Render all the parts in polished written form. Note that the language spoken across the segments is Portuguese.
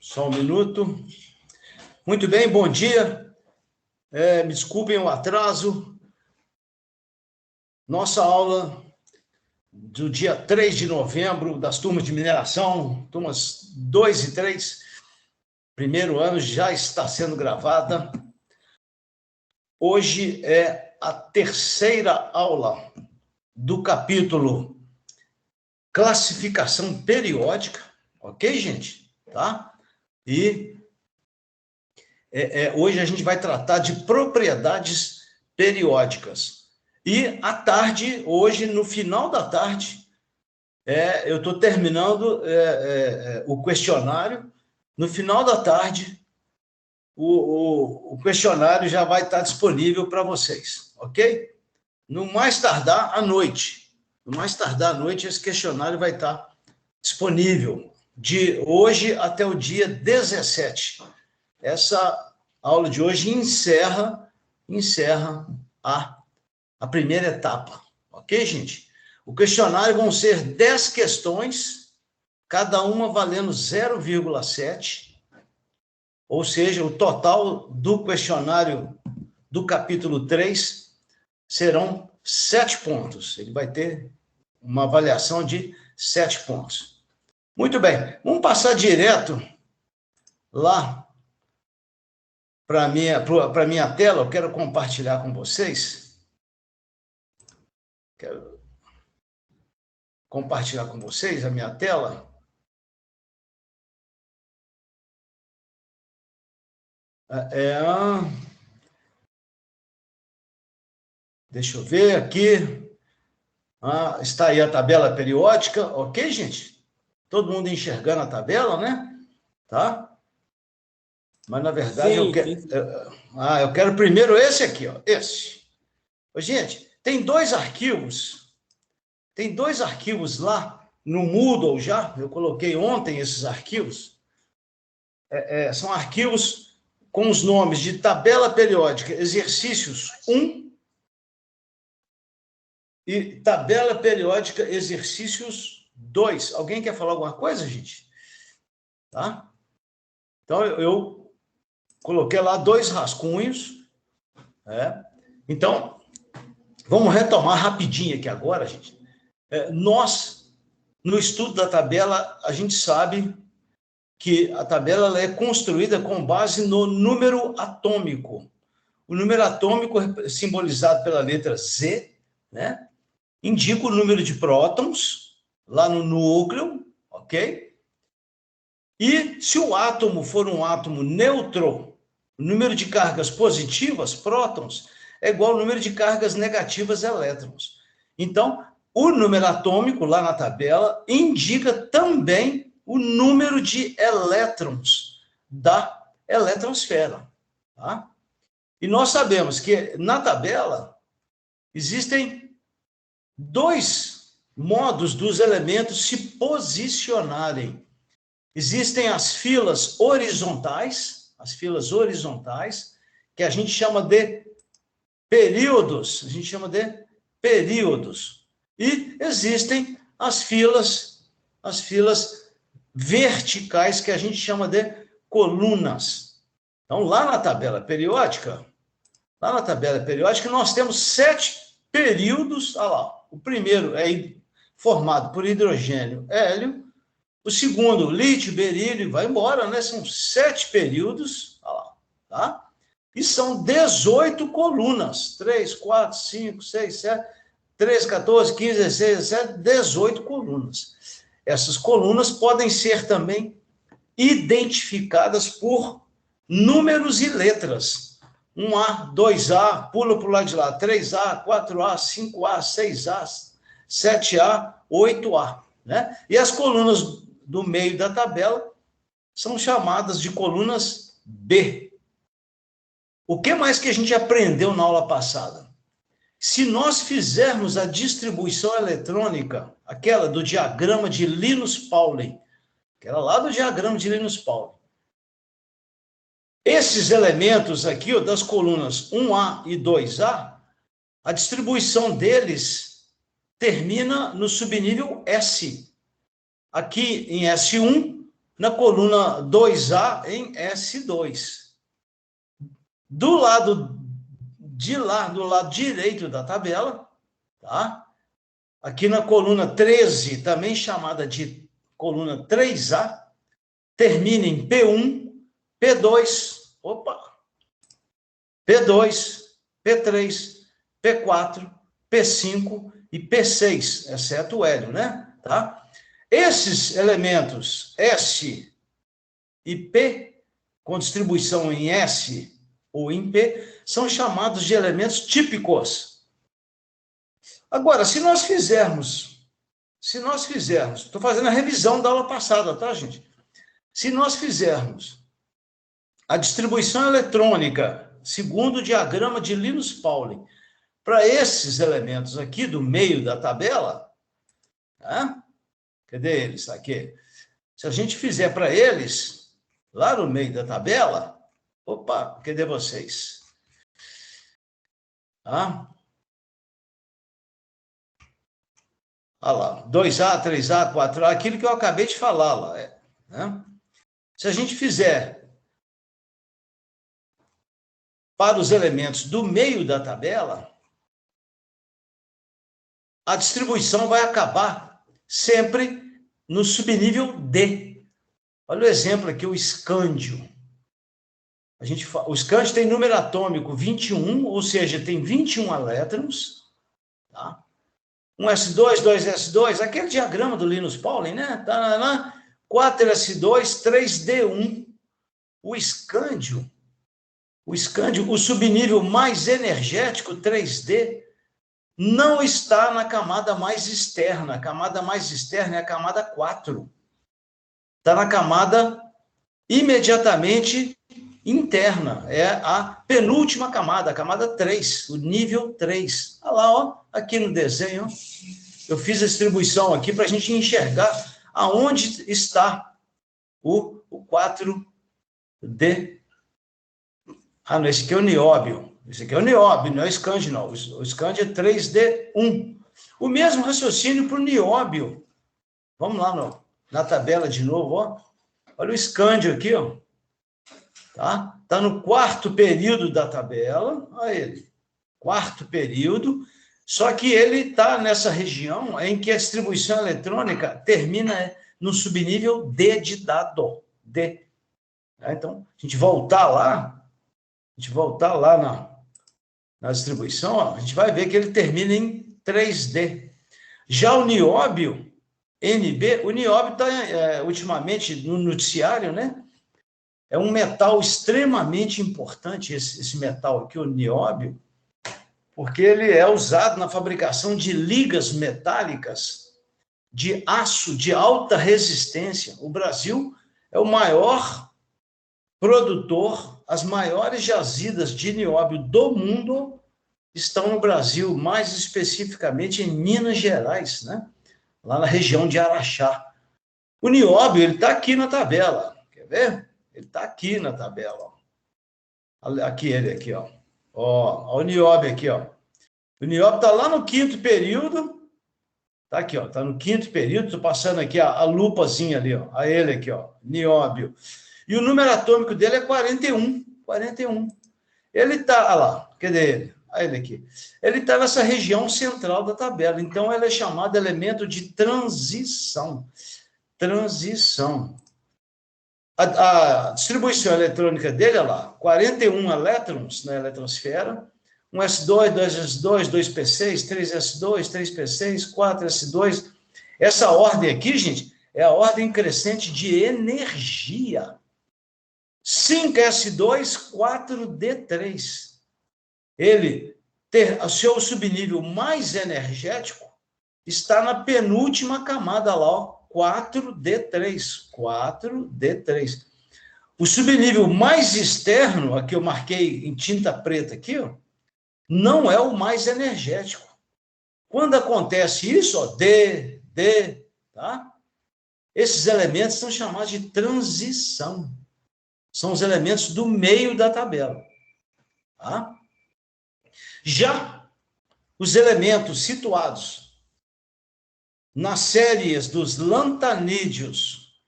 Só um minuto. Muito bem, bom dia. Me desculpem o atraso. Nossa aula do dia 3 de novembro, das turmas de mineração, turmas 2 e 3, primeiro ano, já está sendo gravada. Hoje é a terceira aula do capítulo Classificação Periódica, ok, gente? Tá? E hoje a gente vai tratar de propriedades periódicas. E à tarde, hoje, no final da tarde, eu estou terminando o questionário. No final da tarde, o questionário já vai estar disponível para vocês, ok? No mais tardar, à noite. No mais tardar à noite, esse questionário vai estar disponível de hoje até o dia 17. Essa aula de hoje encerra a primeira etapa, ok, gente? O questionário vão ser 10 questões, cada uma valendo 0,7, ou seja, o total do questionário do capítulo 3 serão 7 pontos. Ele vai ter uma avaliação de 7 pontos. Muito bem, vamos passar direto lá para a minha tela. Eu quero compartilhar com vocês. Quero compartilhar com vocês a minha tela. Deixa eu ver aqui. Está aí a tabela periódica, ok, gente? Todo mundo enxergando a tabela, né? Tá? Mas, na verdade, sim, eu quero primeiro esse aqui, ó, esse. Gente, tem dois arquivos lá no Moodle já, eu coloquei ontem esses arquivos. São arquivos com os nomes de tabela periódica, exercícios 1 e tabela periódica, exercícios 2. Alguém quer falar alguma coisa, gente? Tá? Então, eu coloquei lá 2 rascunhos. Então, vamos retomar rapidinho aqui agora, gente. Nós, no estudo da tabela, a gente sabe que a tabela ela é construída com base no número atômico. O número atômico, simbolizado pela letra Z, né, indica o número de prótons lá no núcleo, ok? E se o átomo for um átomo neutro, o número de cargas positivas, prótons, é igual ao número de cargas negativas, elétrons. Então, o número atômico lá na tabela indica também o número de elétrons da eletrosfera. Tá? E nós sabemos que na tabela existem 2 modos dos elementos se posicionarem. Existem as filas horizontais, que a gente chama de períodos, E existem as filas verticais, que a gente chama de colunas. Então, lá na tabela periódica, nós temos 7 períodos. Olha lá, o primeiro é formado por hidrogênio, hélio. O segundo, lítio, berílio, vai embora, né? São 7 períodos, olha lá, tá? E são 18 colunas. 3, 4, 5, 6, 7, 13, 14, 15, 16, 17, 18 colunas. Essas colunas podem ser também identificadas por números e letras. 1A, 2A, pula para o lado de lá, 3A, 4A, 5A, 6A, 7A, 8A. Né? E as colunas do meio da tabela são chamadas de colunas B. O que mais que a gente aprendeu na aula passada? Se nós fizermos a distribuição eletrônica, aquela do diagrama de Linus-Pauling, aquela lá do diagrama de Linus-Pauling, esses elementos aqui, ó, das colunas 1A e 2A, a distribuição deles termina no subnível S. Aqui em S1, na coluna 2A em S2. Do lado de lá, do lado direito da tabela, tá? Aqui na coluna 13, também chamada de coluna 3A, termina em P1, P2, P2, P3, P4, P5 e P6, exceto o hélio, né? Tá? Esses elementos S e P, com distribuição em S ou em P, são chamados de elementos típicos. Agora, se nós fizermos, estou fazendo a revisão da aula passada, tá, gente? Se nós fizermos a distribuição eletrônica, segundo o diagrama de Linus Pauling, para esses elementos aqui do meio da tabela, tá? Cadê eles? Aqui. Se a gente fizer para eles, lá no meio da tabela, cadê vocês? Tá? Olha lá, 2A, 3A, 4A, aquilo que eu acabei de falar lá. Né? Se a gente fizer para os elementos do meio da tabela, a distribuição vai acabar sempre no subnível D. Olha o exemplo aqui, o escândio. O escândio tem número atômico 21, ou seja, tem 21 elétrons. Tá? Um S2, 2S2, aquele diagrama do Linus Pauling, né? 4S2, 3D1. O escândio, o subnível mais energético, 3D, não está na camada mais externa. A camada mais externa é a camada 4. Está na camada imediatamente interna. É a penúltima camada, a camada 3, o nível 3. Olha lá, ó, aqui no desenho, eu fiz a distribuição aqui para a gente enxergar aonde está o 4D. Ah, não, esse aqui é o nióbio. Esse aqui é o nióbio, não é o escândio, não. O escândio é 3D1. O mesmo raciocínio para o nióbio. Vamos lá na tabela de novo, ó. Olha o escândio aqui, ó. Tá? Tá no quarto período da tabela. Olha ele. Quarto período. Só que ele está nessa região em que a distribuição eletrônica termina no subnível D de dado. D. Então, a gente voltar lá na distribuição, ó, a gente vai ver que ele termina em 3D. Já o nióbio, NB, o nióbio está, ultimamente, no noticiário, né? É um metal extremamente importante, esse metal aqui, o nióbio, porque ele é usado na fabricação de ligas metálicas de aço de alta resistência. O Brasil é o maior produtor, as maiores jazidas de nióbio do mundo estão no Brasil, mais especificamente em Minas Gerais, né? Lá na região de Araxá. O nióbio, ele está aqui na tabela, quer ver? Ele está aqui na tabela. Ó. Aqui ele, aqui, ó. Ó, o nióbio aqui, ó. O nióbio está lá no quinto período, tá aqui, ó, tá no quinto período, estou passando aqui a lupazinha ali, ó, a ele aqui, ó, nióbio. E o número atômico dele é 41. Ele está, olha lá, cadê ele? Olha ele aqui. Ele está nessa região central da tabela, então ele é chamado elemento de transição. A distribuição eletrônica dele, olha lá, 41 elétrons na eletrosfera, um S2, 2S2, 2P6, 3S2, 3P6, 4S2. Essa ordem aqui, gente, é a ordem crescente de energia. 5S2, 4D3. Ele ter o seu subnível mais energético está na penúltima camada lá, ó, 4D3. O subnível mais externo, aqui eu marquei em tinta preta aqui, ó, não é o mais energético. Quando acontece isso, ó, D, tá? Esses elementos são chamados de transição. São os elementos do meio da tabela. Tá? Já os elementos situados nas séries dos lantanídeos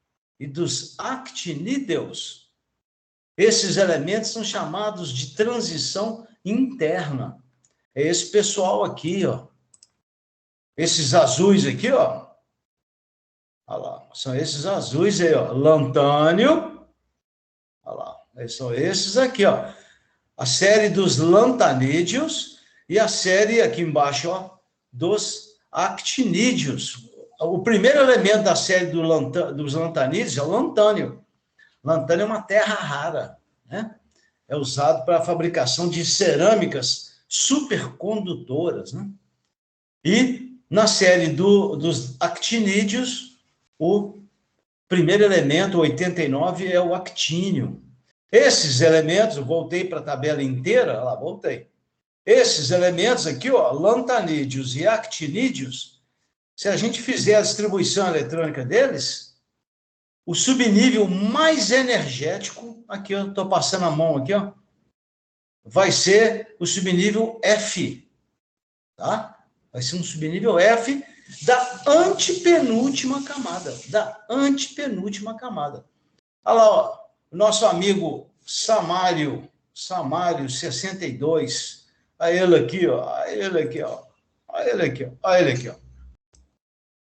e dos actinídeos. Esses elementos são chamados de transição interna. É esse pessoal aqui, ó. Esses azuis aqui, ó. Olha lá, são esses azuis aí, ó. Lantânio. Olha lá, são esses aqui, ó. A série dos lantanídeos e a série aqui embaixo, ó, dos actinídeos. O primeiro elemento da série dos lantanídeos é o lantânio. Lantânio é uma terra rara, né? É usado para a fabricação de cerâmicas supercondutoras, né? E na série dos actinídeos, o primeiro elemento, 89, é o actínio. Esses elementos, eu voltei para a tabela inteira, lá, voltei. Esses elementos aqui, ó, lantanídeos e actinídeos, se a gente fizer a distribuição eletrônica deles, o subnível mais energético, aqui eu estou passando a mão aqui, ó, vai ser o subnível F, tá? Vai ser um subnível F da antepenúltima camada, Olha lá, ó, nosso amigo Samário 62, olha ele aqui, ó, olha ele aqui, ó, olha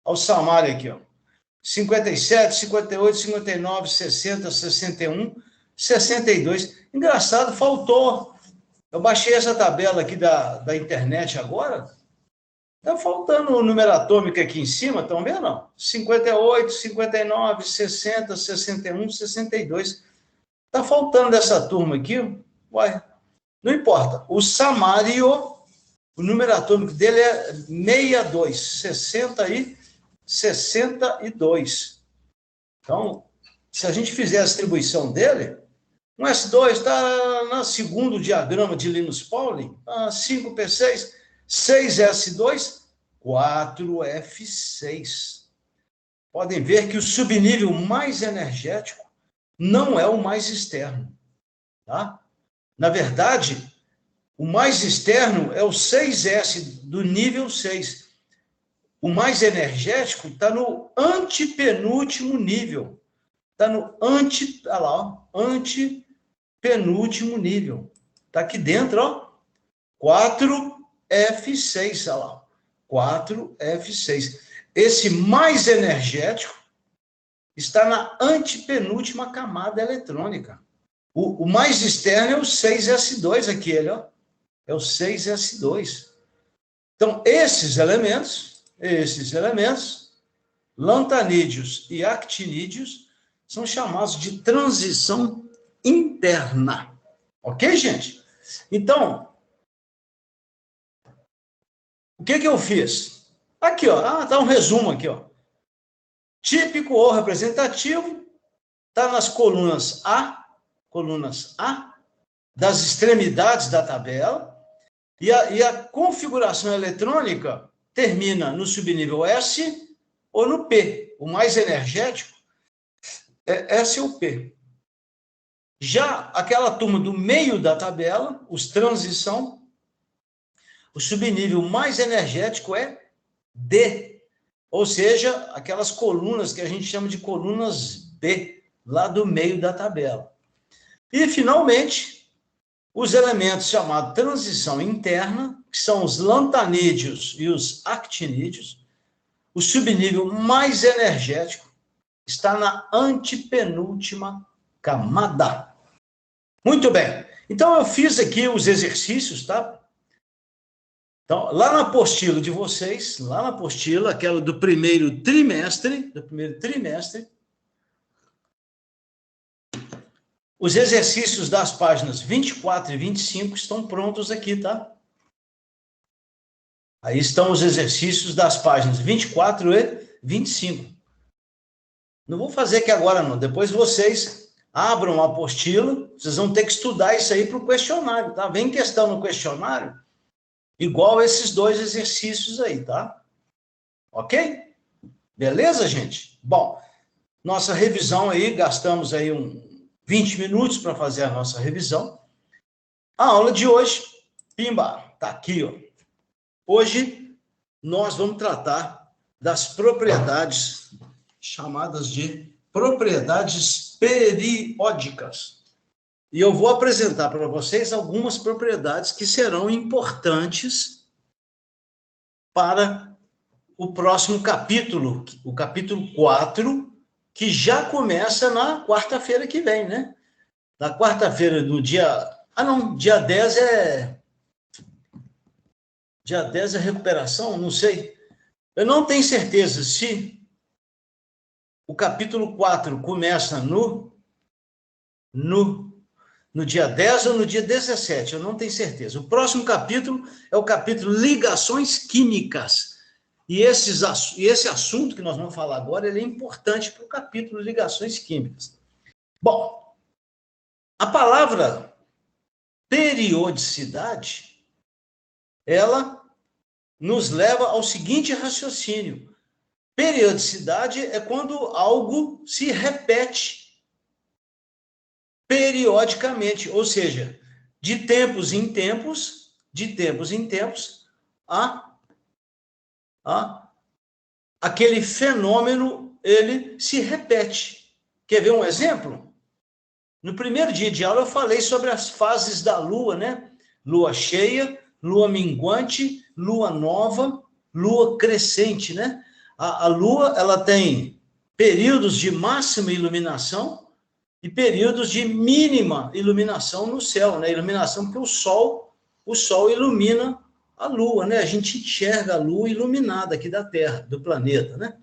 o Samário aqui, ó. 57, 58, 59, 60, 61, 62. Engraçado, faltou. Eu baixei essa tabela aqui da internet agora. Está faltando o número atômico aqui em cima, estão vendo? Não? 58, 59, 60, 61, 62. Está faltando essa turma aqui. Uai, não importa. O Samário, o número atômico dele é 62, 62. Então, se a gente fizer a distribuição dele, um S2 está no segundo diagrama de Linus Pauling, 5P6, 6S2, 4F6. Podem ver que o subnível mais energético não é o mais externo, tá? Na verdade, o mais externo é o 6S do nível 6. O mais energético está no antepenúltimo nível. Está no antepenúltimo nível. Está aqui dentro, ó. 4F6, olha lá. 4F6. Esse mais energético está na antepenúltima camada eletrônica. O mais externo é o 6S2, aquele, ó. É o 6S2. Então, esses elementos, lantanídeos e actinídeos, são chamados de transição interna. Ok, gente? Então, o que eu fiz? Aqui, ó, tá um resumo aqui, ó. Típico ou representativo, tá nas colunas A, das extremidades da tabela, e a configuração eletrônica termina no subnível S ou no P. O mais energético é S ou P. Já aquela turma do meio da tabela, os transição, o subnível mais energético é D, ou seja, aquelas colunas que a gente chama de colunas B, lá do meio da tabela. E, finalmente, os elementos chamados transição interna, que são os lantanídeos e os actinídeos, o subnível mais energético está na antepenúltima camada. Muito bem. Então, eu fiz aqui os exercícios, tá? Então, lá na apostila de vocês, aquela do primeiro trimestre, os exercícios das páginas 24 e 25 estão prontos aqui, tá? Aí estão os exercícios das páginas 24 e 25. Não vou fazer aqui agora, não. Depois vocês abram a apostila, vocês vão ter que estudar isso aí para o questionário, tá? Vem questão no questionário, igual esses dois exercícios aí, tá? Ok? Beleza, gente? Bom, nossa revisão aí, gastamos aí 20 minutos para fazer a nossa revisão. A aula de hoje, pimba, tá aqui, ó. Hoje, nós vamos tratar das propriedades chamadas de propriedades periódicas. E eu vou apresentar para vocês algumas propriedades que serão importantes para o próximo capítulo, o capítulo 4, que já começa na quarta-feira que vem, né? Na quarta-feira do dia... dia 10 é... Dia 10 é recuperação? Não sei. Eu não tenho certeza se o capítulo 4 começa no dia 10 ou no dia 17, eu não tenho certeza. O próximo capítulo é o capítulo Ligações Químicas. E esse assunto que nós vamos falar agora, ele é importante para o capítulo Ligações Químicas. Bom, a palavra periodicidade, ela nos leva ao seguinte raciocínio. Periodicidade é quando algo se repete periodicamente, ou seja, de tempos em tempos, aquele fenômeno, ele se repete. Quer ver um exemplo? No primeiro dia de aula eu falei sobre as fases da Lua, né? Lua cheia, Lua minguante, Lua nova, Lua crescente, né? A Lua, ela tem períodos de máxima iluminação e períodos de mínima iluminação no céu, né? Iluminação porque o Sol ilumina a Lua, né? A gente enxerga a Lua iluminada aqui da Terra, do planeta, né?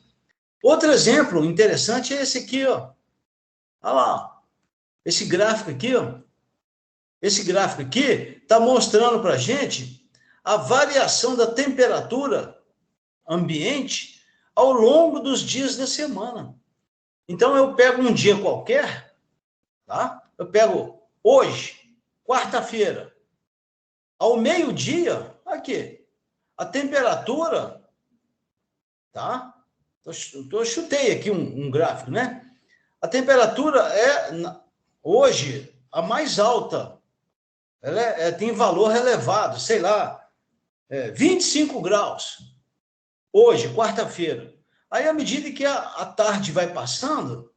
Outro exemplo interessante é esse aqui, ó. Olha lá, esse gráfico aqui, ó. Esse gráfico aqui está mostrando para a gente a variação da temperatura ambiente ao longo dos dias da semana. Então, eu pego um dia qualquer, tá? Eu pego hoje, quarta-feira, ao meio-dia, aqui, a temperatura, tá? Eu chutei aqui um gráfico, né? A temperatura é, hoje, a mais alta. Ela tem valor elevado, sei lá, 25 graus. Hoje, quarta-feira. Aí, à medida que a tarde vai passando,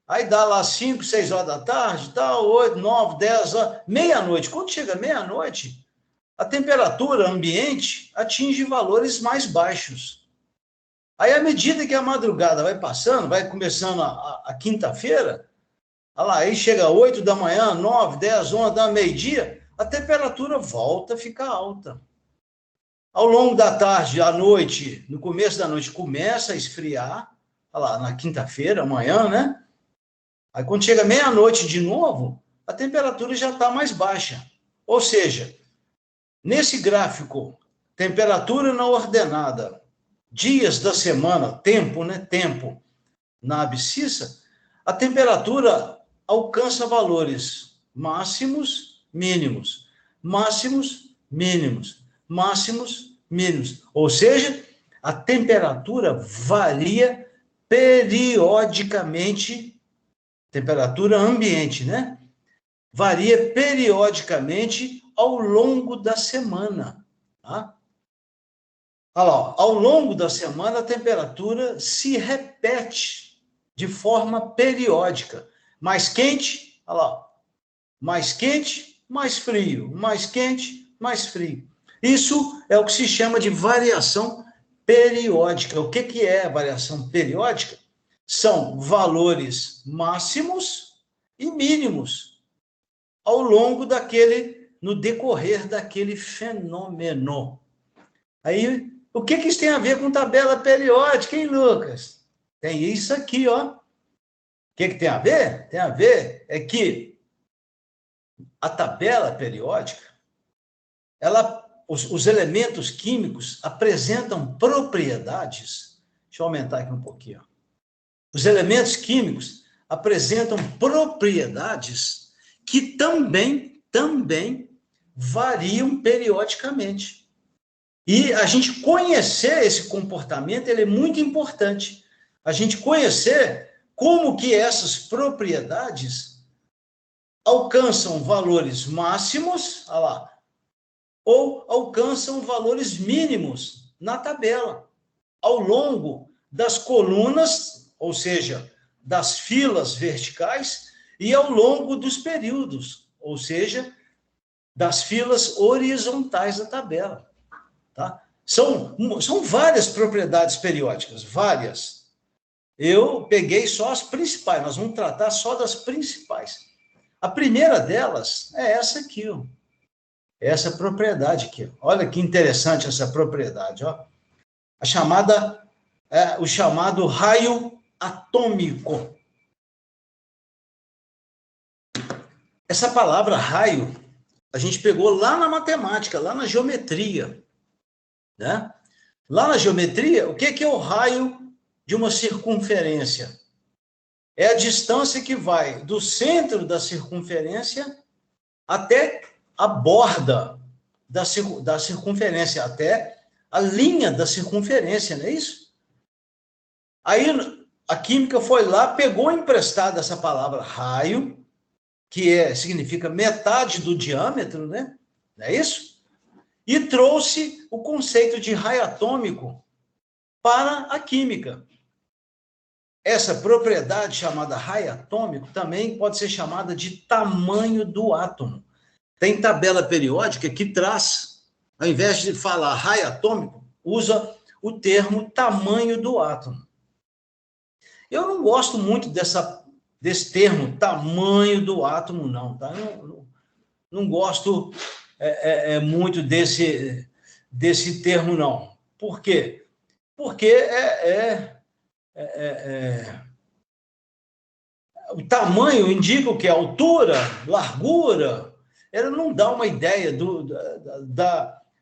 aí dá lá 5, 6 horas da tarde, tá, 8, 9, 10 horas, meia-noite. Quando chega meia-noite, a temperatura ambiente atinge valores mais baixos. Aí, à medida que a madrugada vai passando, vai começando a quinta-feira, olha lá, aí chega 8 da manhã, 9, 10, 11, dá meio-dia, a temperatura volta a ficar alta. Ao longo da tarde, à noite, no começo da noite, começa a esfriar, olha lá, na quinta-feira, amanhã, né? Aí quando chega meia-noite de novo, a temperatura já está mais baixa. Ou seja, nesse gráfico, temperatura não ordenada, dias da semana, tempo, né? Tempo na abscissa, a temperatura alcança valores máximos, mínimos, máximos, mínimos, máximos, mínimos. Ou seja, a temperatura varia periodicamente, temperatura ambiente, né? Varia periodicamente ao longo da semana, tá? Olha lá, ao longo da semana a temperatura se repete de forma periódica. Mais quente, olha lá, mais quente, mais frio, mais quente, mais frio. Isso é o que se chama de variação periódica. O que é a variação periódica? São valores máximos e mínimos ao longo no decorrer daquele fenômeno. Aí, o que isso tem a ver com tabela periódica, hein, Lucas? Tem isso aqui, ó. O que tem a ver? Tem a ver é que a tabela periódica, os elementos químicos apresentam propriedades. Deixa eu aumentar aqui um pouquinho. Ó. Os elementos químicos apresentam propriedades que também variam periodicamente. E a gente conhecer esse comportamento, ele é muito importante. A gente conhecer como que essas propriedades alcançam valores máximos, olha lá, ou alcançam valores mínimos na tabela, ao longo das colunas, ou seja, das filas verticais e ao longo dos períodos, ou seja, das filas horizontais da tabela. Tá? São várias propriedades periódicas, várias. Eu peguei só as principais, nós vamos tratar só das principais. A primeira delas é essa aqui, ó. Essa propriedade aqui. Olha que interessante essa propriedade, ó. O chamado raio atômico. Essa palavra raio, a gente pegou lá na matemática, lá na geometria, né? Lá na geometria, o que é o raio de uma circunferência? É a distância que vai do centro da circunferência até a borda da circunferência, até a linha da circunferência, não é isso? Aí a química foi lá, pegou emprestada essa palavra raio, que significa metade do diâmetro, né? Não é isso? E trouxe o conceito de raio atômico para a química. Essa propriedade chamada raio atômico também pode ser chamada de tamanho do átomo. Tem tabela periódica que traz, ao invés de falar raio atômico, usa o termo tamanho do átomo. Eu não gosto muito desse termo, tamanho do átomo, não, tá? Não gosto muito desse termo, não. Por quê? Porque o tamanho indica o que? Altura, largura. Ela não dá uma ideia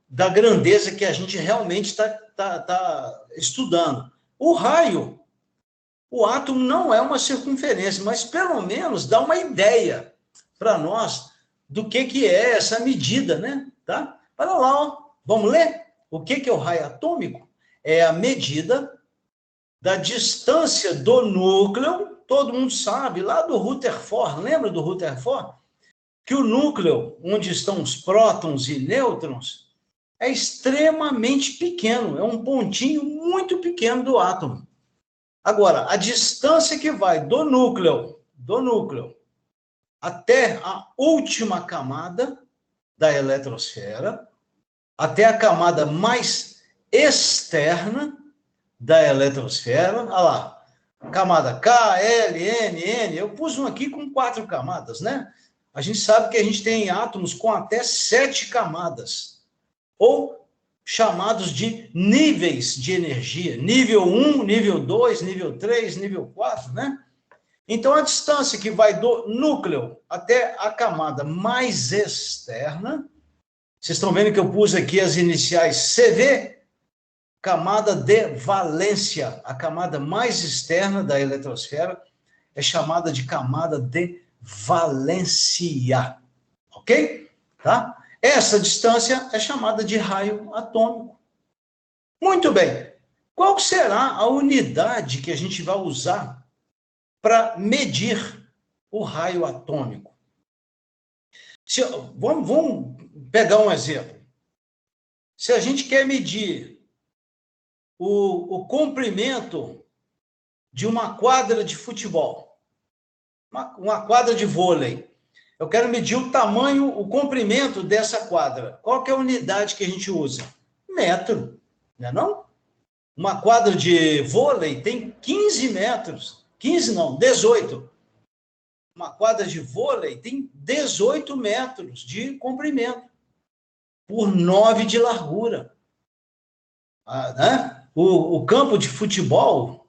da grandeza que a gente realmente está estudando. O raio, o átomo não é uma circunferência, mas pelo menos dá uma ideia para nós do que é essa medida, né? Tá? Olha lá, ó. Vamos ler? O que é o raio atômico? É a medida da distância do núcleo, todo mundo sabe, lá do Rutherford, lembra do Rutherford? Que o núcleo, onde estão os prótons e nêutrons, é extremamente pequeno, é um pontinho muito pequeno do átomo. Agora, a distância que vai do núcleo até a última camada da eletrosfera, até a camada mais externa da eletrosfera, olha lá, camada K, L, N, N, eu pus um aqui com 4 camadas, né? A gente sabe que a gente tem átomos com até 7 camadas, ou chamados de níveis de energia, nível 1, nível 2, nível 3, nível 4, né? Então, a distância que vai do núcleo até a camada mais externa, vocês estão vendo que eu pus aqui as iniciais CV, camada de valência, a camada mais externa da eletrosfera é chamada de camada de valência, ok? Tá? Essa distância é chamada de raio atômico. Muito bem. Qual será a unidade que a gente vai usar para medir o raio atômico? Vamos pegar um exemplo. Se a gente quer medir o comprimento de uma quadra de futebol, uma quadra de vôlei, eu quero medir o tamanho, o comprimento dessa quadra. Qual que é a unidade que a gente usa? Metro, não é não? Uma quadra de vôlei tem 15 metros. 15 não, 18. Uma quadra de vôlei tem 18 metros de comprimento por 9 de largura. Né? O campo de futebol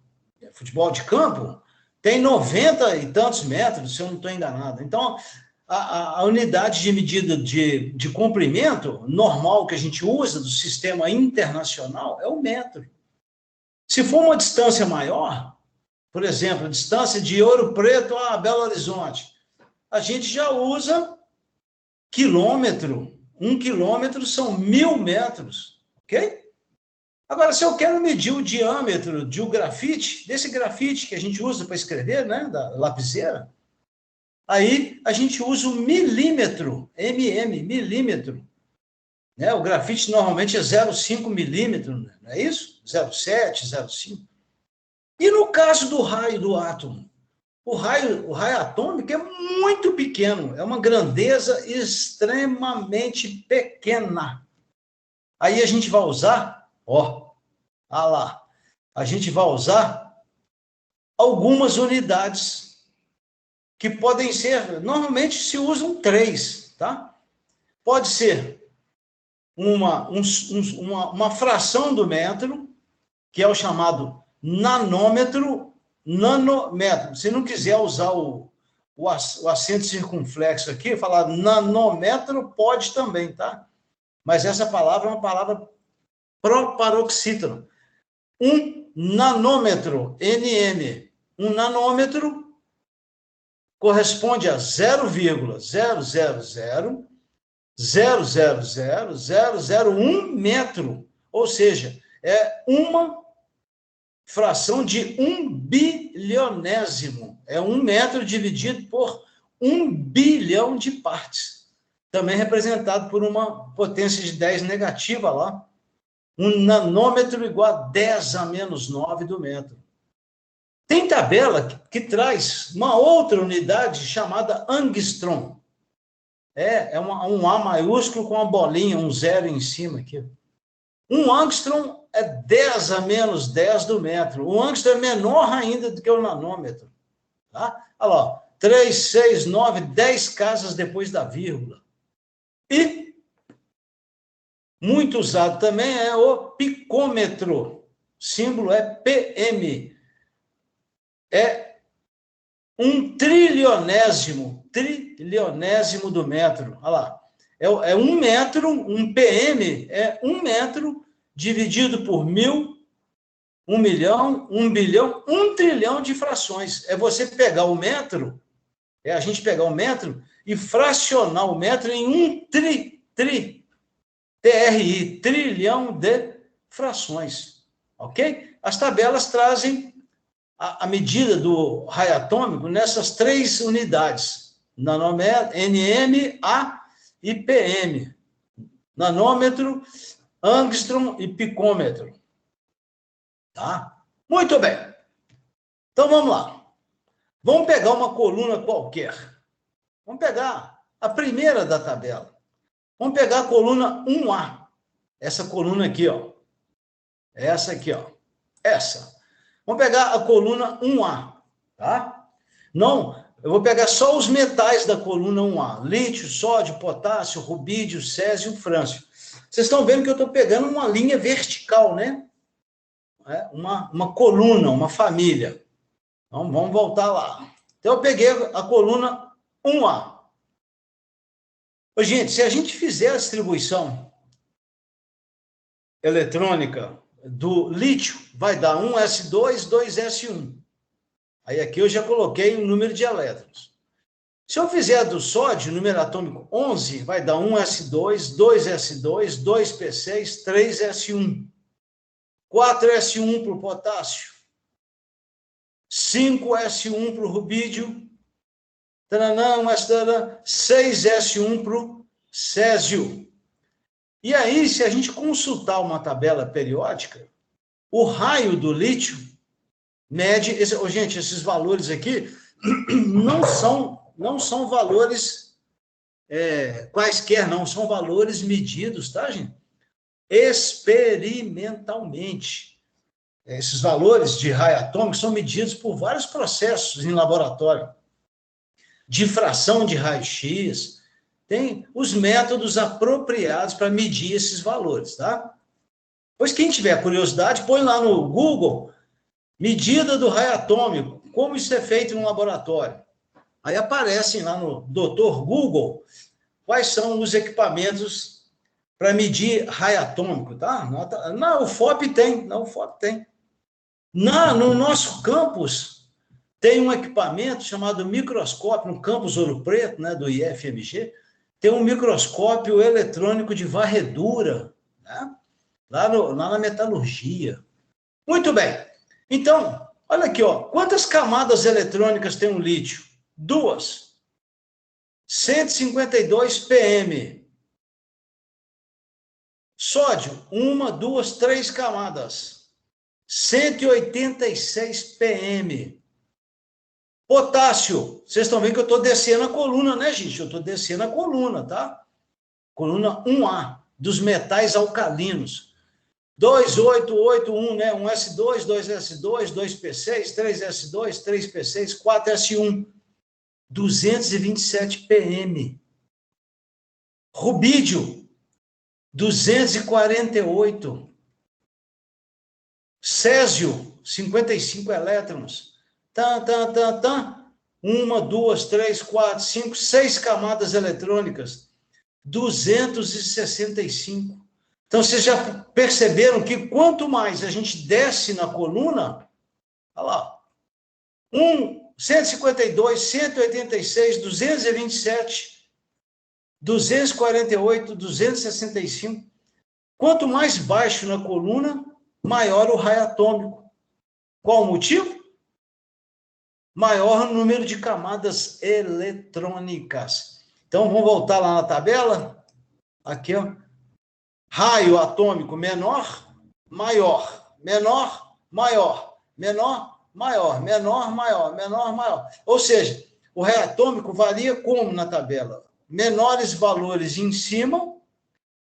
de campo, tem 90 e tantos metros, se eu não estou enganado. Então, a unidade de medida de comprimento normal que a gente usa do sistema internacional é o metro. Se for uma distância maior, por exemplo, a distância de Ouro Preto a Belo Horizonte, a gente já usa quilômetro. 1 quilômetro são 1.000 metros, ok? Agora, se eu quero medir o diâmetro de um grafite, desse grafite que a gente usa para escrever, né, da lapiseira, aí a gente usa o milímetro, milímetro. Né? O grafite normalmente é 0,5 milímetro, não é isso? 0,7, 0,5. E no caso do raio do átomo, o raio atômico é muito pequeno, é uma grandeza extremamente pequena. Aí a gente vai usar, lá, a gente vai usar algumas unidades que podem ser, normalmente se usam 3, tá? Pode ser uma fração do metro, que é o chamado nanômetro. Se não quiser usar o acento circunflexo aqui, falar nanômetro, pode também, tá? Mas essa palavra é uma palavra proparoxítona. Um nanômetro, NM, um nanômetro corresponde a 0,000000001 metro, ou seja, é uma fração de 1 bilionésimo. É 1 metro dividido por 1 bilhão de partes. Também representado por uma potência de 10 negativa lá. Um nanômetro igual a 10 a menos 9 do metro. Tem tabela que traz uma outra unidade chamada angstrom. Um A maiúsculo com uma bolinha, um 0 em cima aqui. Um angstrom é 10 a menos 10 do metro. O angstrom é menor ainda do que o nanômetro. Tá? Olha lá, 3, 6, 9, 10 casas depois da vírgula. E muito usado também é o picômetro. O símbolo é PM. É 1 trilionésimo do metro. Olha lá. É 1 metro, um PM é 1 metro dividido por 1000, 1 milhão, 1 bilhão, 1 trilhão de frações. É você pegar o metro, a gente pegar o metro e fracionar o metro em 1 TRI, trilhão de frações. Ok? As tabelas trazem a medida do raio atômico nessas 3 unidades: nanômetro, NM, A e PM. Nanômetro, angstrom e picômetro. Tá? Muito bem. Então vamos lá. Vamos pegar uma coluna qualquer. Vamos pegar a primeira da tabela. Vamos pegar a coluna 1A. Essa coluna aqui, ó. Essa aqui, ó. Essa. Vamos pegar a coluna 1A, tá? Não, eu vou pegar só os metais da coluna 1A. Lítio, sódio, potássio, rubídio, césio, frâncio. Vocês estão vendo que eu estou pegando uma linha vertical, né? Uma coluna, uma família. Então, vamos voltar lá. Então, eu peguei a coluna 1A. Ô, gente, se a gente fizer a distribuição eletrônica do lítio, vai dar 1s2, 2s1. Aí aqui eu já coloquei o número de elétrons. Se eu fizer a do sódio, número atômico 11, vai dar 1s2, 2s2, 2p6, 3s1. 4s1 para o potássio. 5s1 para o rubídio. 6s1 para o césio. E aí, se a gente consultar uma tabela periódica, o raio do lítio mede... Gente, esses valores aqui não são valores quaisquer, não. São valores medidos, tá, gente? Experimentalmente. Esses valores de raio atômico são medidos por vários processos em laboratório. Difração de raio-x, tem os métodos apropriados para medir esses valores, tá? Pois quem tiver curiosidade, põe lá no Google, medida do raio atômico, como isso é feito no laboratório. Aí aparecem lá no Dr. Google quais são os equipamentos para medir raio atômico, tá? Na UFOP tem, no nosso campus tem um equipamento chamado microscópio, no campus Ouro Preto, né, do IFMG, tem um microscópio eletrônico de varredura, né, lá na metalurgia. Muito bem. Então, olha aqui, ó, quantas camadas eletrônicas tem um lítio? 2. 152 PM. Sódio, 1, 2, 3 camadas. 186 PM. Potássio. Vocês estão vendo que eu estou descendo a coluna, né, gente? Eu estou descendo a coluna, tá? Coluna 1A, dos metais alcalinos. 2881, né? 1S2, 2S2, 2P6, 3S2, 3P6, 4S1. 227 pm. Rubídio, 248. Césio, 55 elétrons. Uma, duas, três, quatro, cinco, 6 camadas eletrônicas. 265. Então, vocês já perceberam que quanto mais a gente desce na coluna, olha lá, 152, 186, 227, 248, 265. Quanto mais baixo na coluna, maior o raio atômico. Qual o motivo? Maior número de camadas eletrônicas. Então, vamos voltar lá na tabela. Aqui, ó. Raio atômico menor, maior. Menor, maior. Menor, maior. Menor, maior. Menor, maior. Ou seja, o raio atômico varia como na tabela? Menores valores em cima,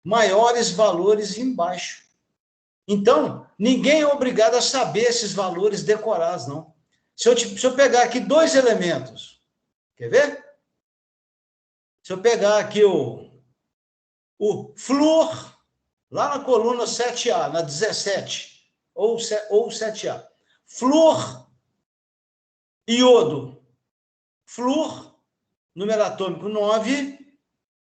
maiores valores embaixo. Então, ninguém é obrigado a saber esses valores decorados, não. Se eu pegar aqui 2 elementos, quer ver? Se eu pegar aqui o flúor, lá na coluna 7A, na 17, ou 7A. Flúor, iodo. Flúor, número atômico 9,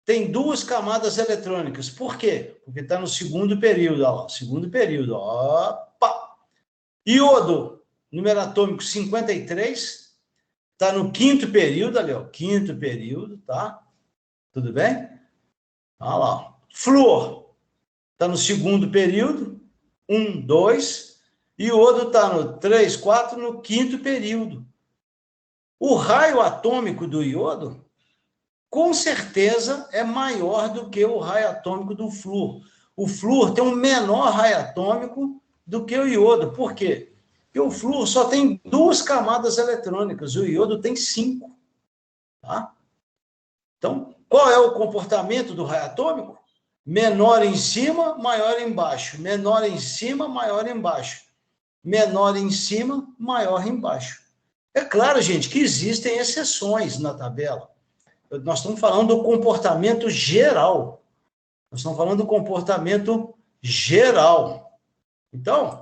tem 2 camadas eletrônicas. Por quê? Porque está no segundo período, ó. Segundo período, opa! Iodo, número atômico 53, está no quinto período, ali, ó. Quinto período, tá? Tudo bem? Olha lá. Flúor, está no segundo período, 1, 2. Iodo está no 3, 4, no quinto período. O raio atômico do iodo, com certeza, é maior do que o raio atômico do flúor. O flúor tem um menor raio atômico do que o iodo. Por quê? Porque o flúor só tem 2 camadas eletrônicas, o iodo tem 5. Tá? Então, qual é o comportamento do raio atômico? Menor em cima, maior embaixo. Menor em cima, maior embaixo. Menor em cima, maior embaixo. É claro, gente, que existem exceções na tabela. Nós estamos falando do comportamento geral. Nós estamos falando do comportamento geral. Então,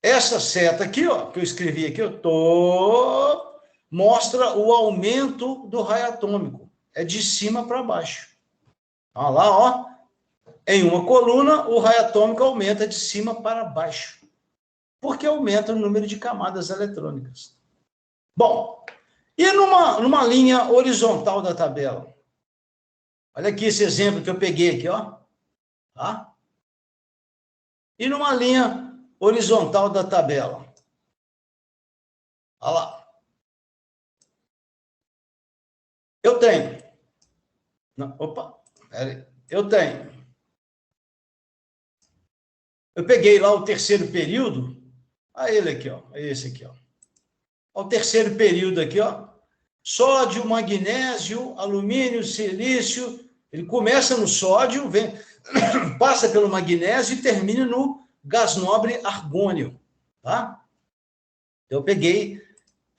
essa seta aqui, ó, que eu escrevi aqui, mostra o aumento do raio atômico. É de cima para baixo. Olha lá, ó. Em uma coluna, o raio atômico aumenta de cima para baixo. Porque aumenta o número de camadas eletrônicas. Bom, e numa linha horizontal da tabela? Olha aqui esse exemplo que eu peguei aqui, ó. Tá? E numa linha horizontal da tabela? Olha lá. Eu tenho. Não, opa, peraí. Eu tenho. Eu peguei lá o terceiro período. Olha ele aqui, ó. Esse aqui, ó. Olha o terceiro período aqui, ó. Sódio, magnésio, alumínio, silício. Ele começa no sódio, vem, passa pelo magnésio e termina no gás nobre argônio. Tá? Eu peguei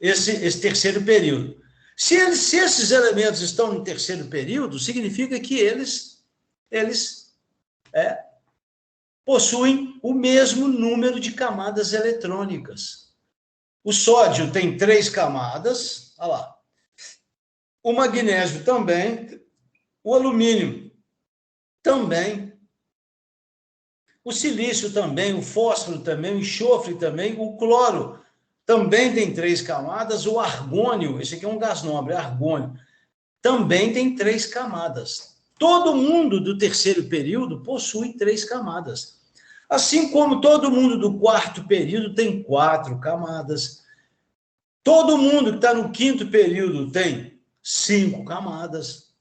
esse terceiro período. Se esses elementos estão no terceiro período, significa que eles possuem o mesmo número de camadas eletrônicas. O sódio tem 3 camadas, olha lá. O magnésio também, o alumínio também, o silício também, o fósforo também, o enxofre também, o cloro também tem 3 camadas, o argônio, esse aqui é um gás nobre, argônio, também tem 3 camadas. Todo mundo do terceiro período possui 3 camadas. Assim como todo mundo do quarto período tem 4 camadas. Todo mundo que está no quinto período tem 5 camadas.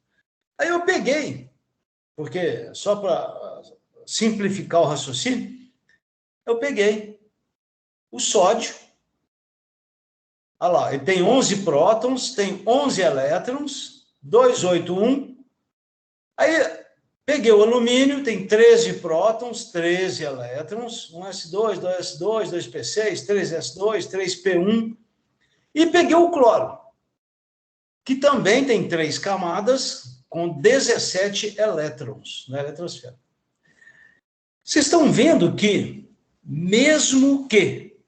Aí eu peguei, porque só para simplificar o raciocínio, eu peguei o sódio, Olha lá, ele tem 11 prótons, tem 11 elétrons, 281. Aí, peguei o alumínio, tem 13 prótons, 13 elétrons, 1s2, 2s2, 2p6, 3s2, 3p1. E peguei o cloro, que também tem 3 camadas, com 17 elétrons na eletrosfera. Vocês estão vendo que, mesmo que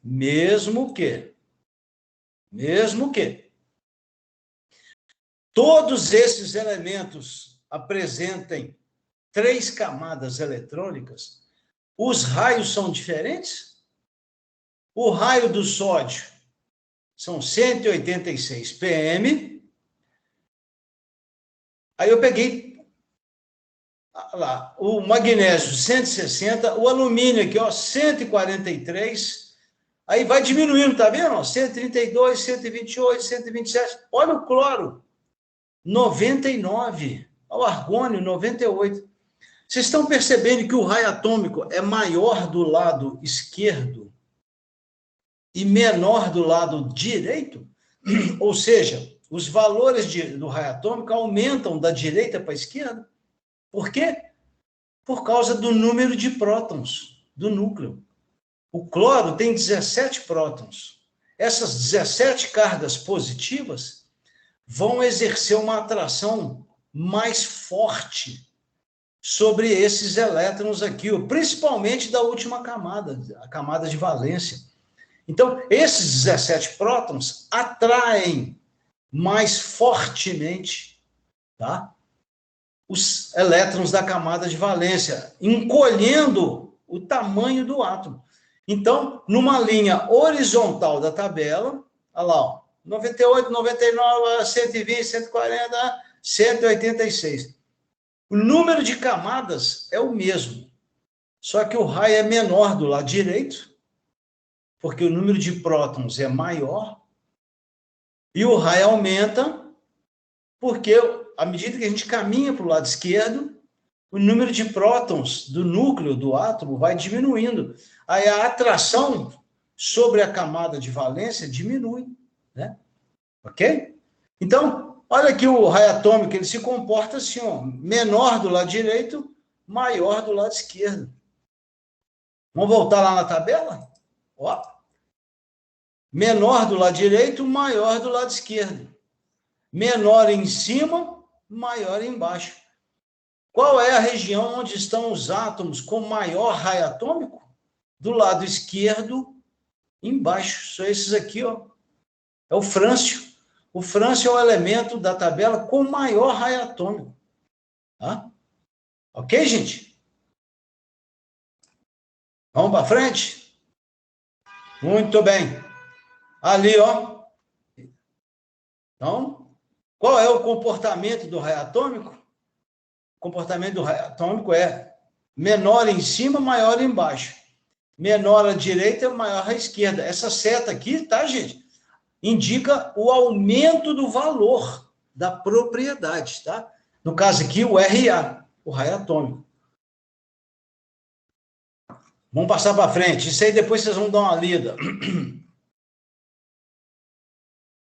todos esses elementos apresentem 3 camadas eletrônicas, os raios são diferentes? O raio do sódio são 186 pm. Aí eu peguei lá, o magnésio 160, o alumínio aqui, ó, 143. Aí vai diminuindo, tá vendo? 132, 128, 127. Olha o cloro, 99. O argônio, 98. Vocês estão percebendo que o raio atômico é maior do lado esquerdo e menor do lado direito? Ou seja, os valores do raio atômico aumentam da direita para a esquerda. Por quê? Por causa do número de prótons do núcleo. O cloro tem 17 prótons. Essas 17 cargas positivas vão exercer uma atração mais forte sobre esses elétrons aqui, principalmente da última camada, a camada de valência. Então, esses 17 prótons atraem mais fortemente, tá, os elétrons da camada de valência, encolhendo o tamanho do átomo. Então, numa linha horizontal da tabela, olha lá, ó, 98, 99, 120, 140, 186. O número de camadas é o mesmo, só que o raio é menor do lado direito, porque o número de prótons é maior, e o raio aumenta, porque à medida que a gente caminha para o lado esquerdo, o número de prótons do núcleo do átomo vai diminuindo. Aí a atração sobre a camada de valência diminui, né? Ok? Então, olha aqui o raio atômico, ele se comporta assim, ó, menor do lado direito, maior do lado esquerdo. Vamos voltar lá na tabela? Ó. Menor do lado direito, maior do lado esquerdo. Menor em cima, maior embaixo. Qual é a região onde estão os átomos com maior raio atômico? Do lado esquerdo, embaixo. São esses aqui, ó. É o frâncio. O frâncio é o elemento da tabela com maior raio atômico. Tá? Ok, gente? Vamos para frente? Muito bem. Ali, ó. Então, qual é o comportamento do raio atômico? O comportamento do raio atômico é menor em cima, maior embaixo. Menor à direita, maior à esquerda. Essa seta aqui, tá, gente? Indica o aumento do valor da propriedade, tá? No caso aqui, o Ra, o raio atômico. Vamos passar para frente. Isso aí depois vocês vão dar uma lida.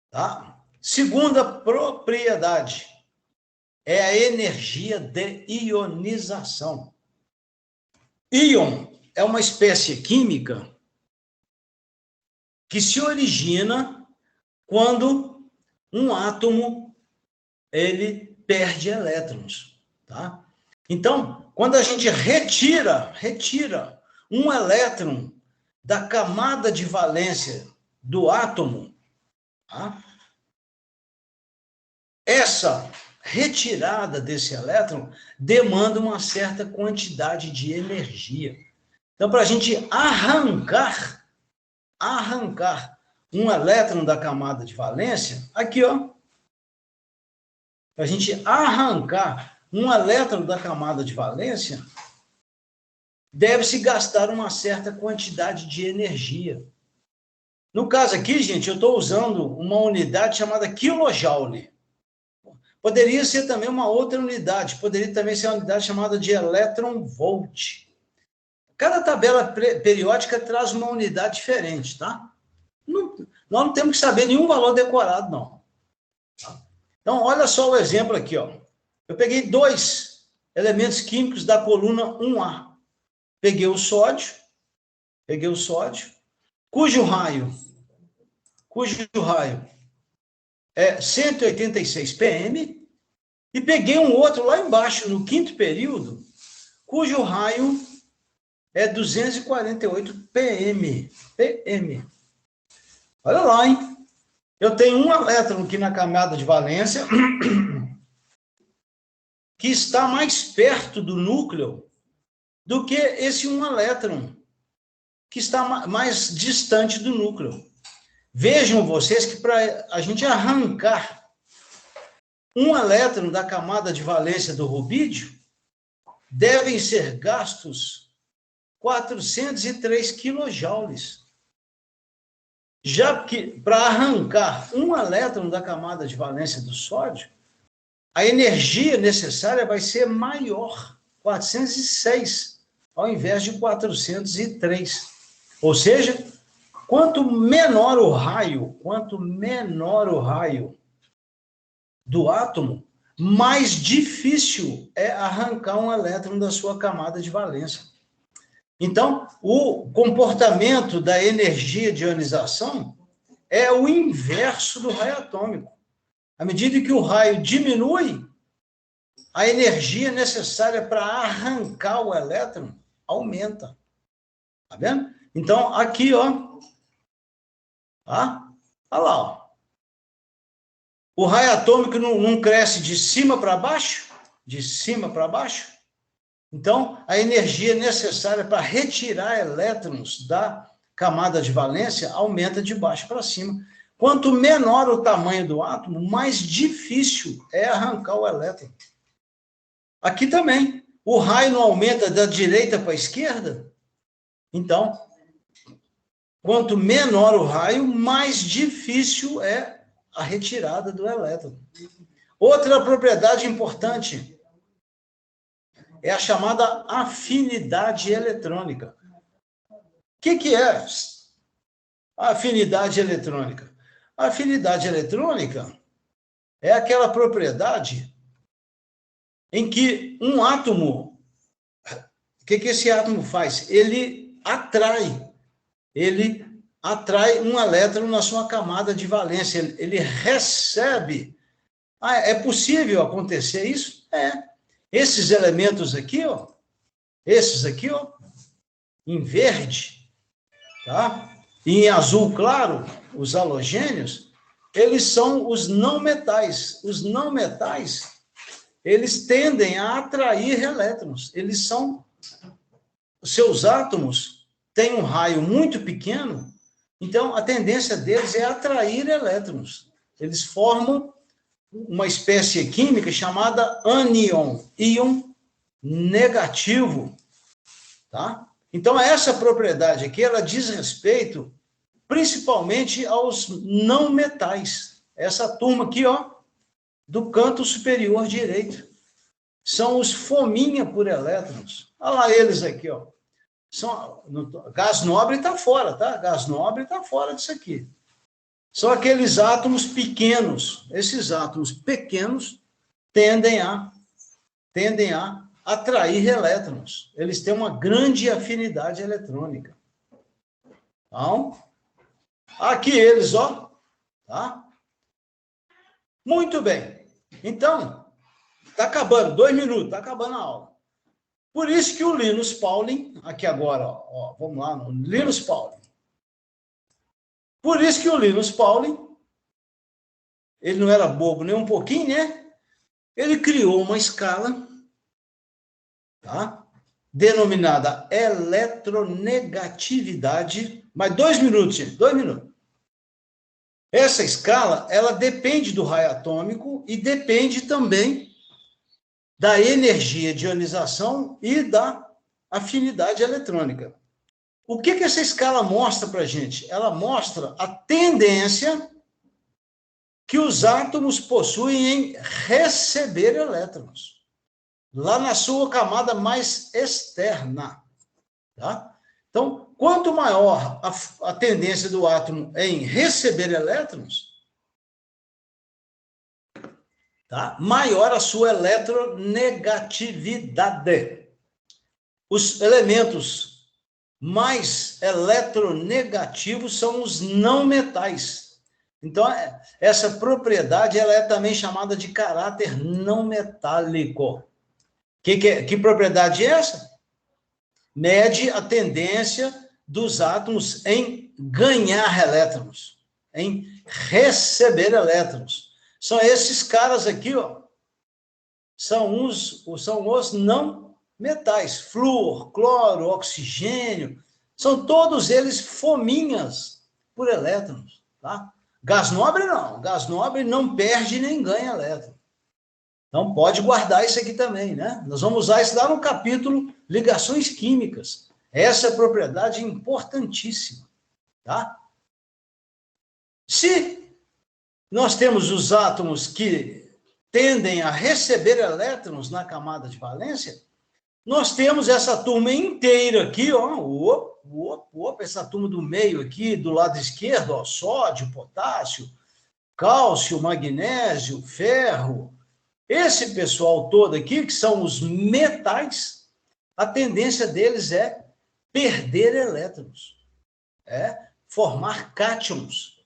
Tá? Segunda propriedade é a energia de ionização. Íon é uma espécie química que se origina quando um átomo ele perde elétrons, tá? Então, quando a gente retira um elétron da camada de valência do átomo, tá? Essa retirada desse elétron demanda uma certa quantidade de energia. Então, para a gente arrancar um elétron da camada de valência, aqui, ó, para a gente arrancar um elétron da camada de valência, deve-se gastar uma certa quantidade de energia. No caso aqui, gente, eu estou usando uma unidade chamada quilojoule. Poderia ser também uma outra unidade, poderia também ser uma unidade chamada de elétron-volt. Cada tabela periódica traz uma unidade diferente, tá? Nós não temos que saber nenhum valor decorado, não. Então, olha só o exemplo aqui, ó. Eu peguei 2 elementos químicos da coluna 1A. Peguei o sódio, cujo raio é 186 pm, e peguei um outro lá embaixo, no 5º período, cujo raio é 248 pm. Olha lá, hein? Eu tenho um elétron aqui na camada de valência que está mais perto do núcleo do que esse um elétron que está mais distante do núcleo. Vejam vocês que para a gente arrancar um elétron da camada de valência do rubídio, devem ser gastos 403 quilojoules. Já que para arrancar um elétron da camada de valência do sódio, a energia necessária vai ser maior, 406, ao invés de 403. Ou seja, quanto menor o raio do átomo, mais difícil é arrancar um elétron da sua camada de valência. Então, o comportamento da energia de ionização é o inverso do raio atômico. À medida que o raio diminui, a energia necessária para arrancar o elétron aumenta. Tá vendo? Então, aqui, ó. Olha lá, ó. O raio atômico não cresce de cima para baixo? De cima para baixo? Então, a energia necessária para retirar elétrons da camada de valência aumenta de baixo para cima. Quanto menor o tamanho do átomo, mais difícil é arrancar o elétron. Aqui também, o raio não aumenta da direita para a esquerda? Então, quanto menor o raio, mais difícil é a retirada do elétron. Outra propriedade importante é a chamada afinidade eletrônica. O que é a afinidade eletrônica? A afinidade eletrônica é aquela propriedade em que um átomo, o que esse átomo faz? Ele atrai um elétron na sua camada de valência, ele recebe. É possível acontecer isso? É. Esses elementos aqui, ó, em verde, tá? E em azul claro, os halogênios, eles são os não metais. Os não metais, eles tendem a atrair elétrons. Os seus átomos têm um raio muito pequeno, então a tendência deles é atrair elétrons. Eles formam uma espécie química chamada ânion, íon negativo, tá? Então, essa propriedade aqui, ela diz respeito principalmente aos não metais. Essa turma aqui, ó, do canto superior direito. São os fominha por elétrons. Olha lá eles aqui, ó. Gás nobre está fora, tá? Gás nobre está fora disso aqui. São aqueles átomos pequenos. Esses átomos pequenos tendem a atrair elétrons. Eles têm uma grande afinidade eletrônica. Então, aqui eles, ó. Tá? Muito bem. Então, está acabando, 2 minutos, está acabando a aula. Por isso que o Linus Pauling, aqui agora, ó, vamos lá, no Linus Pauling. Por isso que o Linus Pauling, ele não era bobo nem um pouquinho, né? Ele criou uma escala, tá? Denominada eletronegatividade. Mais 2 minutos, gente, 2 minutos. Essa escala, ela depende do raio atômico e depende também da energia de ionização e da afinidade eletrônica. O que essa escala mostra para a gente? Ela mostra a tendência que os átomos possuem em receber elétrons, lá na sua camada mais externa. Tá? Então, quanto maior a tendência do átomo em receber elétrons, tá? Maior a sua eletronegatividade. Os elementos mais eletronegativos são os não metais. Então, essa propriedade ela é também chamada de caráter não metálico. Que propriedade é essa? Mede a tendência dos átomos em ganhar elétrons, em receber elétrons. São esses caras aqui, ó. São os não metais, flúor, cloro, oxigênio, são todos eles fominhas por elétrons, tá? Gás nobre não, gás nobre não perde nem ganha elétron. Então pode guardar isso aqui também, né? Nós vamos usar isso lá no capítulo ligações químicas. Essa propriedade é importantíssima, tá? Se nós temos os átomos que tendem a receber elétrons na camada de valência, nós temos essa turma inteira aqui, ó, essa turma do meio aqui, do lado esquerdo, ó, sódio, potássio, cálcio, magnésio, ferro. Esse pessoal todo aqui, que são os metais, a tendência deles é perder elétrons, formar cátions.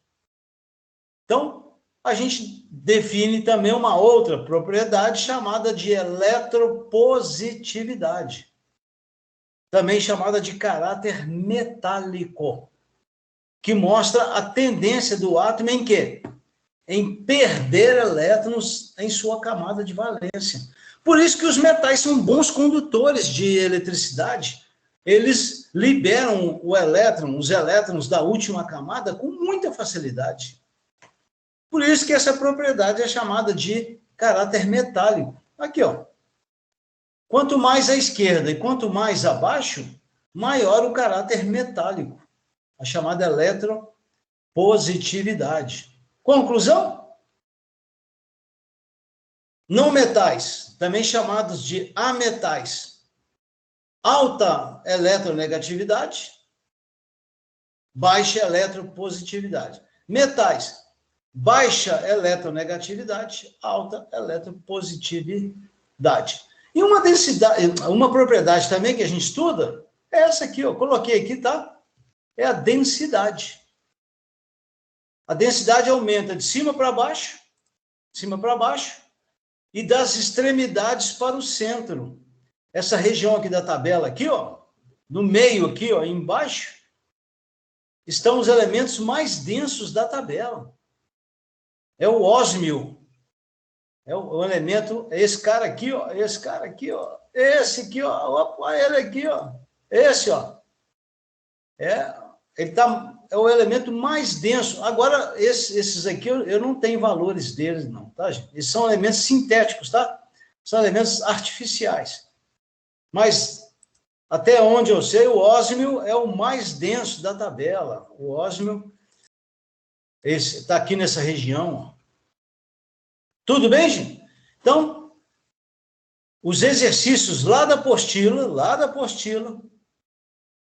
Então, a gente define também uma outra propriedade chamada de eletropositividade, também chamada de caráter metálico, que mostra a tendência do átomo em quê? Em perder elétrons em sua camada de valência. Por isso que os metais são bons condutores de eletricidade. Eles liberam os elétrons da última camada com muita facilidade. Por isso que essa propriedade é chamada de caráter metálico. Aqui, ó. Quanto mais à esquerda e quanto mais abaixo, maior o caráter metálico, a chamada eletropositividade. Conclusão? Não metais, também chamados de ametais. Alta eletronegatividade, baixa eletropositividade. Metais, baixa eletronegatividade, alta eletropositividade. E uma propriedade também que a gente estuda, é essa aqui, eu coloquei aqui, tá? É a densidade. A densidade aumenta de cima para baixo, e das extremidades para o centro. Essa região aqui da tabela, aqui, ó, no meio aqui, ó, embaixo, estão os elementos mais densos da tabela. É o ósmio. É o elemento, é esse cara aqui, ó, esse aqui, ó, opa, ele aqui, ó, esse, ó. É o elemento mais denso. Agora, esses aqui, eu não tenho valores deles, não, tá, gente? Eles são elementos sintéticos, tá? São elementos artificiais. Mas, até onde eu sei, o ósmio é o mais denso da tabela. O ósmio está aqui nessa região, ó. Tudo bem, gente? Então, os exercícios lá da apostila,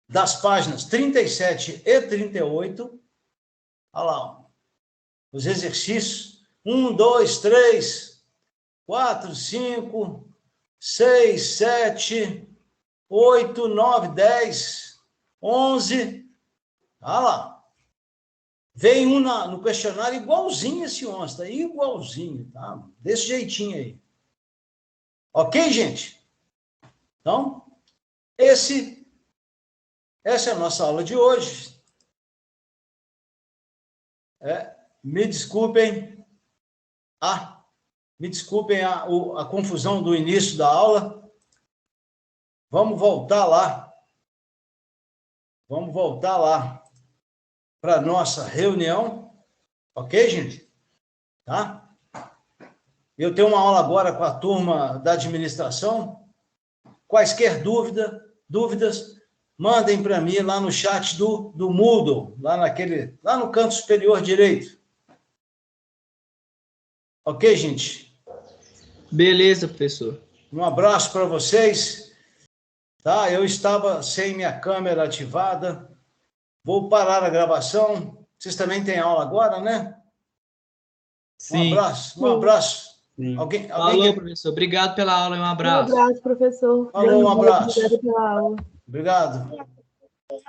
das páginas 37 e 38, olha lá, ó, os exercícios 1, 2, 3, 4, 5, 6, 7, 8, 9, 10, 11, olha lá. Vem um no questionário igualzinho esse 11, tá? Igualzinho, tá? Desse jeitinho aí. Ok, gente? Então, essa é a nossa aula de hoje. Me desculpem a confusão do início da aula. Vamos voltar lá para a nossa reunião. Ok, gente? Tá? Eu tenho uma aula agora com a turma da administração. Quaisquer dúvidas, mandem para mim lá no chat do Moodle, lá no canto superior direito. Ok, gente? Beleza, professor. Um abraço para vocês tá? Eu estava sem minha câmera ativada. Vou parar a gravação. Vocês também têm aula agora, né? Um Sim. abraço, um abraço. Sim. Alguém Falou, professor. Obrigado pela aula e um Um abraço. abraço, professor. Falou, um abraço. Obrigada pela aula. Obrigado. Um abraço.